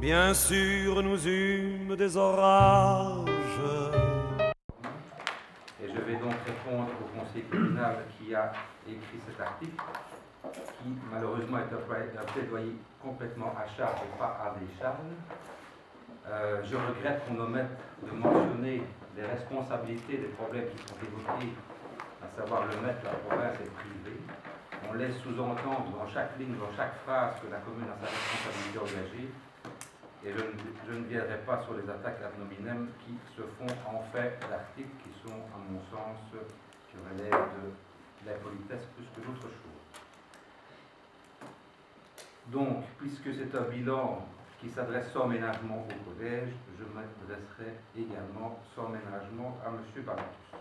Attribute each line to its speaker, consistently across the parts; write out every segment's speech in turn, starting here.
Speaker 1: bien sûr nous eûmes des orages.
Speaker 2: Et je vais donc répondre au conseil communal qui a écrit cet article, qui malheureusement est un plaidoyer complètement à charge et pas à décharge. Je regrette qu'on omette de mentionner les responsabilités des problèmes qui sont évoqués, à savoir le maître, la province et le privé. On laisse sous-entendre dans chaque ligne, dans chaque phrase que la commune a sa responsabilité engagée. Et je ne viendrai pas sur les attaques ad hominem qui se font en fait d'articles qui sont, à mon sens, qui relèvent de l'impolitesse plus que d'autres choses. Donc, puisque c'est un bilan qui s'adresse sans ménagement au collège, je m'adresserai également sans ménagement à M. Balantus.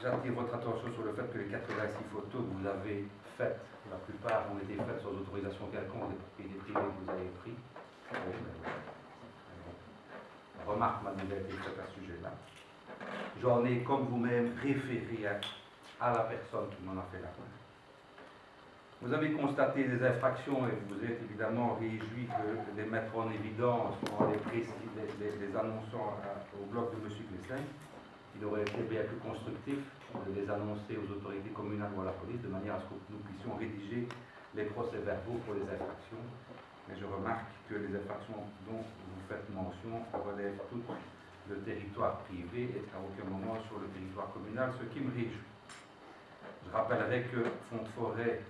Speaker 2: J'attire votre attention sur le fait que les 86 photos que vous avez faites, la plupart ont été faites sans autorisation quelconque des propriétés privées que vous avez pris. Remarque m'a déjà été faite à ce sujet-là. J'en ai, comme vous-même, référé à la personne qui m'en a fait la preuve. Vous avez constaté des infractions et vous êtes évidemment réjoui de les mettre en évidence en les annonçant au bloc de M. Glessin. Il aurait été bien plus constructif de les annoncer aux autorités communales ou à la police de manière à ce que nous puissions rédiger les procès-verbaux pour les infractions. Mais je remarque que les infractions dont vous faites mention relèvent toutes le territoire privé et à aucun moment sur le territoire communal, ce qui me réjouit. Je rappellerai que Font-de-Forêt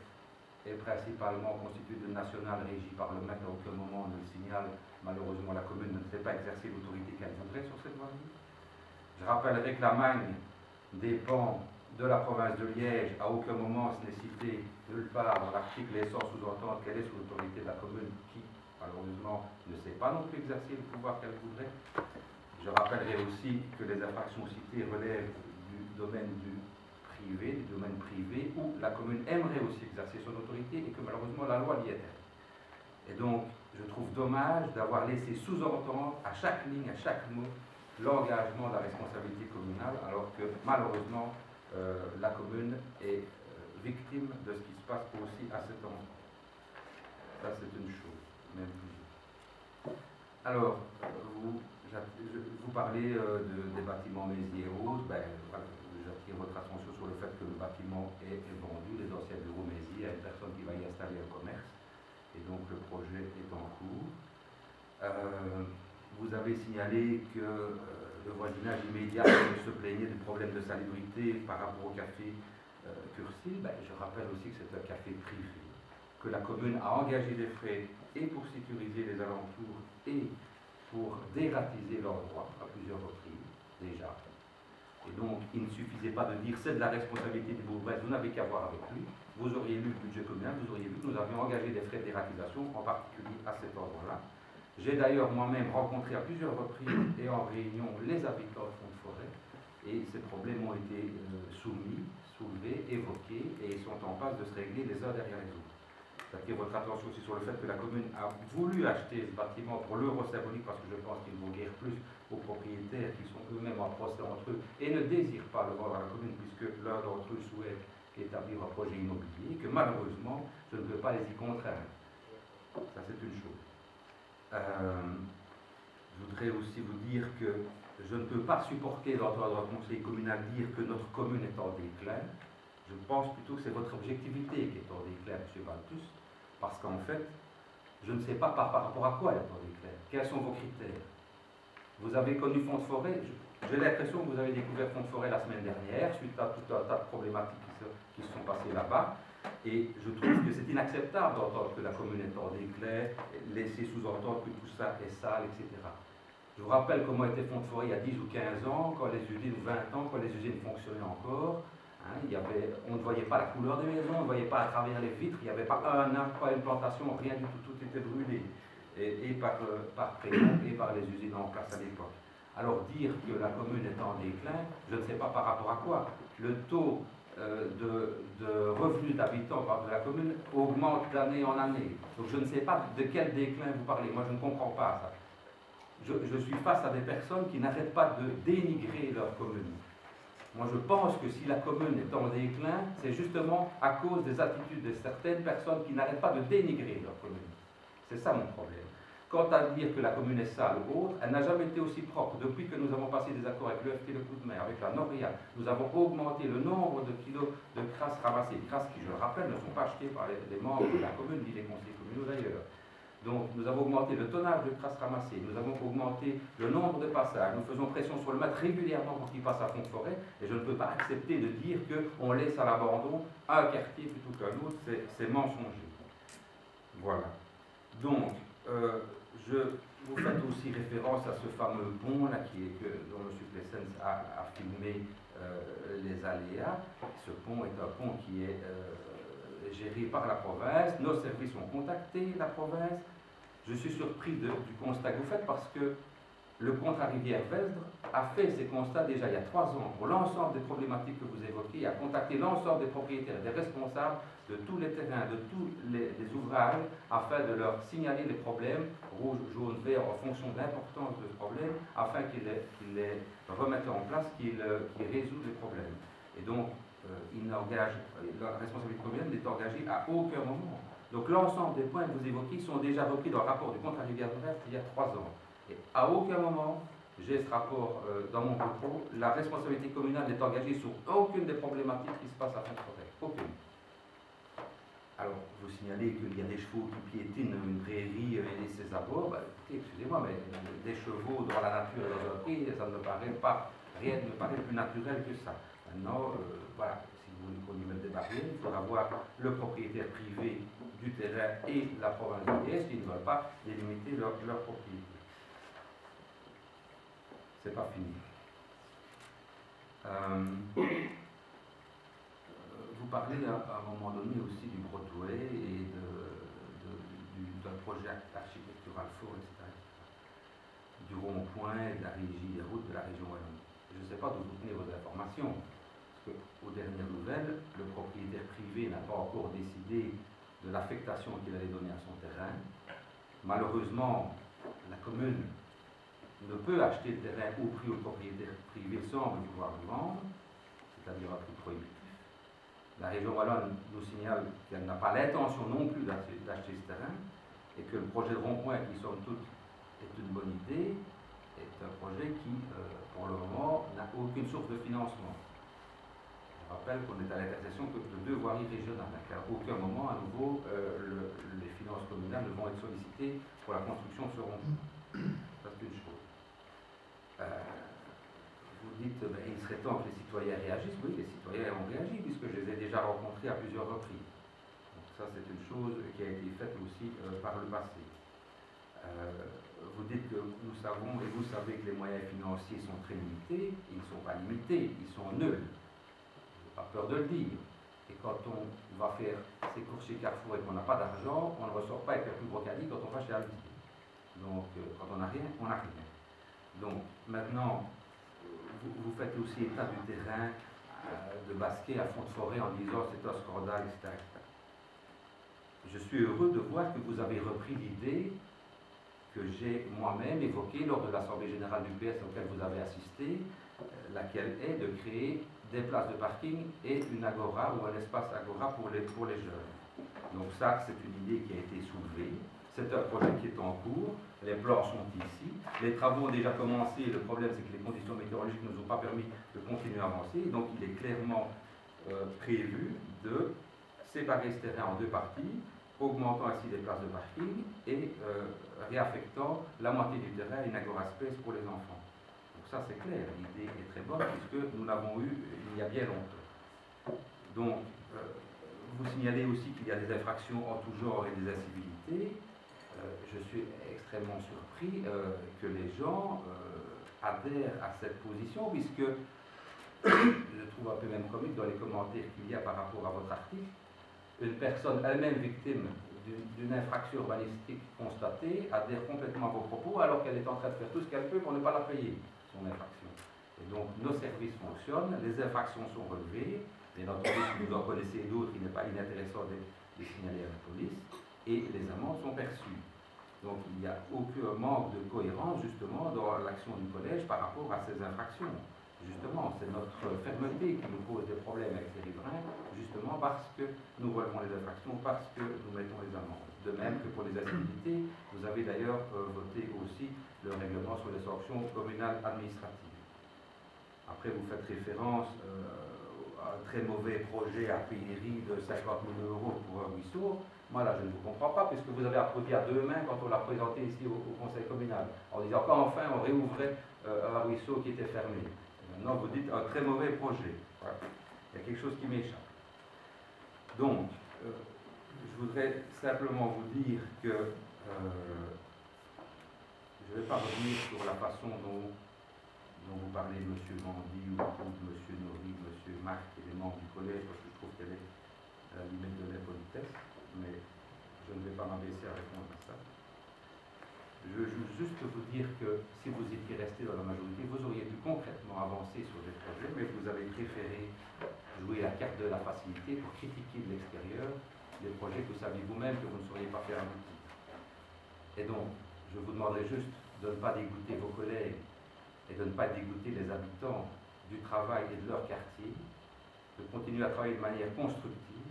Speaker 2: est principalement constitué de nationales régies par le maître. À aucun moment on ne le signale. Malheureusement, la commune ne sait pas exercer l'autorité qu'elle voudrait sur cette voirie. Je rappellerai que la Magne dépend de la province de Liège. À aucun moment ce n'est cité nulle part dans l'article laissant sous-entendre qu'elle est sous l'autorité de la commune qui, malheureusement, ne sait pas non plus exercer le pouvoir qu'elle voudrait. Je rappellerai aussi que les infractions citées relèvent du domaine privé, où la commune aimerait aussi exercer son autorité et que malheureusement la loi l'y interdit. Et donc, je trouve dommage d'avoir laissé sous-entendre à chaque ligne, à chaque mot, l'engagement de la responsabilité communale, alors que malheureusement la commune est victime de ce qui se passe aussi à cet endroit. Ça c'est une chose, même plus. Alors, vous parlez des bâtiments Mézières et autres, ben, voilà, j'attire votre attention sur le fait que le bâtiment est vendu, les anciens bureaux Mézières, à une personne qui va y installer un commerce, et donc le projet est en cours. Vous avez signalé que le voisinage immédiat se plaignait du problème de salubrité par rapport au café Cursil. Ben, je rappelle aussi que c'est un café privé, que la commune a engagé des frais et pour sécuriser les alentours et pour dératiser l'endroit à plusieurs reprises déjà. Et donc, il ne suffisait pas de dire c'est de la responsabilité du bourgmestre, vous n'avez qu'à voir avec lui. Vous auriez lu le budget communal, vous auriez vu que nous avions engagé des frais de dératisation, en particulier à cet endroit-là. J'ai d'ailleurs moi-même rencontré à plusieurs reprises et en réunion les habitants de Font-de-Forêt et ces problèmes ont été soulevés, évoqués et ils sont en passe de se régler les uns derrière les autres. J'attire votre attention aussi sur le fait que la commune a voulu acheter ce bâtiment pour l'euro symbolique parce que je pense qu'il vaut guère plus aux propriétaires qui sont eux-mêmes en procès entre eux et ne désirent pas le vendre à la commune puisque l'un d'entre eux souhaite établir un projet immobilier que malheureusement je ne peux pas les y contraindre. Ça c'est une chose. Je voudrais aussi vous dire que je ne peux pas supporter d'entendre un conseil communal dire que notre commune est en déclin. Je pense plutôt que c'est votre objectivité qui est en déclin, M. Balantus, parce qu'en fait, je ne sais pas par rapport à quoi elle est en déclin. Quels sont vos critères? Vous avez connu Font-de-Forêt. J'ai l'impression que vous avez découvert Font-de-Forêt la semaine dernière, suite à tout un tas de problématiques qui se sont passées là-bas. Et je trouve que c'est inacceptable d'entendre que la commune est en déclin, laisser sous-entendre que tout ça est sale, etc. Je vous rappelle comment était Font-de-Forêt il y a 10 ou 15 ans, quand les usines, 20 ans, quand les usines fonctionnaient encore. Hein, on ne voyait pas la couleur des maisons, on ne voyait pas à travers les vitres, il n'y avait pas un arbre, pas une plantation, rien du tout, tout était brûlé. Et par Prénom et par les usines en place à l'époque. Alors dire que la commune est en déclin, je ne sais pas par rapport à quoi. Le taux de revenus d'habitants de la commune augmente d'année en année. Donc je ne sais pas de quel déclin vous parlez. Moi je ne comprends pas ça. Je suis face à des personnes qui n'arrêtent pas de dénigrer leur commune. Moi je pense que si la commune est en déclin, c'est justement à cause des attitudes de certaines personnes qui n'arrêtent pas de dénigrer leur commune. C'est ça mon problème. Quant à dire que la commune est sale ou autre, elle n'a jamais été aussi propre. Depuis que nous avons passé des accords avec le FT Le Coup de Mer, avec la Noria, nous avons augmenté le nombre de kilos de crasse ramassées. Crasse qui, je le rappelle, ne sont pas achetées par les membres de la commune, ni les conseillers communaux d'ailleurs. Donc nous avons augmenté le tonnage de crasse ramassée, nous avons augmenté le nombre de passages, nous faisons pression sur le maître régulièrement pour qu'il passe à fond de forêt, et je ne peux pas accepter de dire qu'on laisse à l'abandon un quartier plutôt qu'un autre, c'est mensonger. Voilà. Donc, vous faites aussi référence à ce fameux pont là, dont M. Plessens a filmé les aléas. Ce pont est un pont qui est géré par la province. Nos services ont contacté la province. Je suis surpris du constat que vous faites parce que le Contre-Rivière-Vesdre a fait ces constats déjà il y a 3 ans pour l'ensemble des problématiques que vous évoquez, a contacté l'ensemble des propriétaires, des responsables de tous les terrains, de tous les ouvrages, afin de leur signaler les problèmes, rouge, jaune, vert, en fonction de l'importance de ce problème, afin qu'ils les remettent en place, qu'ils résolvent les problèmes. Et donc, la responsabilité communale n'est engagée à aucun moment. Donc l'ensemble des points que vous évoquez sont déjà repris dans le rapport du Contre-Rivière-Vesdre il y a 3 ans. Et à aucun moment, j'ai ce rapport dans mon propos, la responsabilité communale n'est engagée sur aucune des problématiques qui se passent à Fontaine. Aucune. Alors, vous signalez qu'il y a des chevaux qui piétinent une prairie et ses abords. Bah, écoutez, excusez-moi, mais des chevaux dans la nature et dans un prix, ça ne me paraît pas, rien ne me paraît plus naturel que ça. Maintenant, voilà, si vous voulez qu'on y mette des barrières, il faudra voir le propriétaire privé du terrain et la province de l'Est qui ne veulent pas délimiter leur propriété. C'est pas fini. Vous parlez à un moment donné aussi du Broadway et d'un projet architectural fort, etc. Du rond-point, de la régie des routes de la région wallonne. Je ne sais pas d'où vous tenez vos informations, parce qu'aux dernières nouvelles, le propriétaire privé n'a pas encore décidé de l'affectation qu'il allait donner à son terrain. Malheureusement, la commune ne peut acheter le terrain au prix où le propriétaire privé semble pouvoir le vendre, c'est-à-dire à prix prohibitif. La région wallonne nous signale qu'elle n'a pas l'intention non plus d'acheter ce terrain et que le projet de rond-point, qui somme toute est une bonne idée, est un projet qui, pour le moment, n'a aucune source de financement. Je rappelle qu'on est à l'intersection de 2 voiries régionales, car à aucun moment, à nouveau, les finances communales ne vont être sollicitées pour la construction de ce rond-point. Ça, c'est une chose. Vous dites, ben, il serait temps que les citoyens réagissent. Oui, les citoyens ont réagi, puisque je les ai déjà rencontrés à plusieurs reprises. Donc ça, c'est une chose qui a été faite aussi par le passé. Vous dites que nous savons, et vous savez que les moyens financiers sont très limités. Ils ne sont pas limités, ils sont nuls. Je n'ai pas peur de le dire. Et quand on va faire ses courses chez Carrefour et qu'on n'a pas d'argent, on ne ressort pas avec un plus gros caddie quand on va chez Aldi. Donc, quand on n'a rien, on n'a rien. Donc, maintenant, vous faites aussi état du terrain de basket à fond de forêt en disant c'est un scandale, etc. Je suis heureux de voir que vous avez repris l'idée que j'ai moi-même évoquée lors de l'Assemblée générale du PS auquel vous avez assisté, laquelle est de créer des places de parking et une agora ou un espace agora pour les jeunes. Donc ça, c'est une idée qui a été soulevée. C'est un projet qui est en cours, les plans sont ici, les travaux ont déjà commencé, le problème c'est que les conditions météorologiques ne nous ont pas permis de continuer à avancer, donc il est clairement prévu de séparer ce terrain en 2 parties, augmentant ainsi les places de parking et réaffectant la moitié du terrain à une agora space pour les enfants. Donc ça c'est clair, l'idée est très bonne puisque nous l'avons eue il y a bien longtemps. Donc vous signalez aussi qu'il y a des infractions en tout genre et des incivilités. Je suis extrêmement surpris que les gens adhèrent à cette position, puisque je trouve un peu même comique dans les commentaires qu'il y a par rapport à votre article, une personne elle-même victime d'une infraction urbanistique constatée adhère complètement à vos propos alors qu'elle est en train de faire tout ce qu'elle peut pour ne pas la payer, son infraction. Et donc nos services fonctionnent, les infractions sont relevées, bien entendu si vous en connaissez d'autres, il n'est pas inintéressant de les signaler à la police, et les amendes sont perçues. Donc il n'y a aucun manque de cohérence justement dans l'action du collège par rapport à ces infractions. Justement, c'est notre fermeté qui nous pose des problèmes avec les riverains, justement parce que nous relevons les infractions, parce que nous mettons les amendes. De même que pour les incivilités, vous avez d'ailleurs voté aussi le règlement sur les sanctions communales administratives. Après, vous faites référence à un très mauvais projet à Péry de 50 000 € pour un ruisseau. Moi, là, je ne vous comprends pas, puisque vous avez applaudi à deux mains quand on l'a présenté ici au conseil communal, en disant qu'enfin, on réouvrait un ruisseau qui était fermé. Et maintenant, vous dites un très mauvais projet. Voilà. Il y a quelque chose qui m'échappe. Donc, je voudrais simplement vous dire que je ne vais pas revenir sur la façon dont vous parlez de M. Vendy ou de M. Nori, de M. Marc et des membres du collège, parce que je trouve qu'elle est à la limite de l'impolitesse, mais je ne vais pas m'abaisser à répondre à ça. Je veux juste vous dire que si vous étiez resté dans la majorité, vous auriez pu concrètement avancer sur des projets, mais vous avez préféré jouer la carte de la facilité pour critiquer de l'extérieur des projets que vous saviez vous-même que vous ne sauriez pas faire aboutir. Et donc, je vous demanderai juste de ne pas dégoûter vos collègues et de ne pas dégoûter les habitants du travail et de leur quartier, de continuer à travailler de manière constructive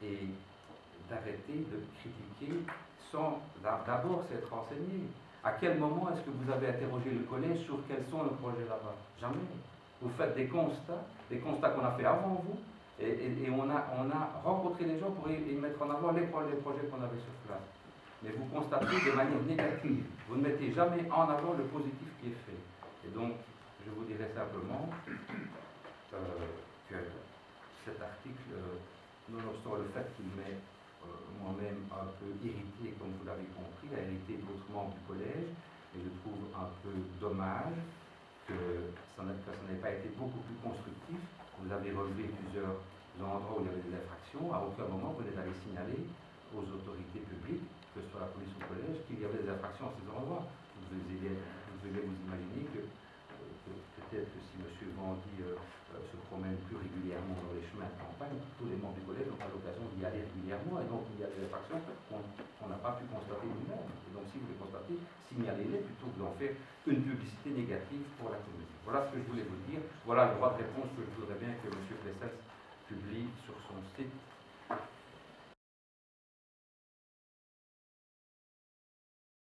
Speaker 2: et d'arrêter de critiquer sans d'abord s'être renseigné. À quel moment est-ce que vous avez interrogé le collège sur quels sont nos projets là-bas? Jamais. Vous faites des constats qu'on a fait avant vous, et on a rencontré les gens pour y mettre en avant les projets qu'on avait sur place. Mais vous constatez de manière négative. Vous ne mettez jamais en avant le positif qui est fait. Et donc, je vous dirais simplement que cet article, nonobstant le fait qu'il m'est moi-même un peu irrité, comme vous l'avez compris, a irrité d'autres membres du collège, et je trouve un peu dommage que ça n'ait pas été beaucoup plus constructif. Vous avez relevé plusieurs endroits où il y avait des infractions. À aucun moment vous n'êtes allé signaler aux autorités publiques, que ce soit la police ou le collège, qu'il y avait des infractions à ces endroits. Vous devez vous imaginer que peut-être que si M. Vendy se promène plus régulièrement dans les chemins de campagne, tous les membres du collège n'ont pas l'occasion d'y aller régulièrement, et donc il y a des infractions qu'on n'a pas pu constater nous-mêmes. Et donc si vous les constatez, signalez-les plutôt que d'en faire une publicité négative pour la communauté. Voilà ce que je voulais vous dire. Voilà le droit de réponse que je voudrais bien que M. Plessels publie sur son site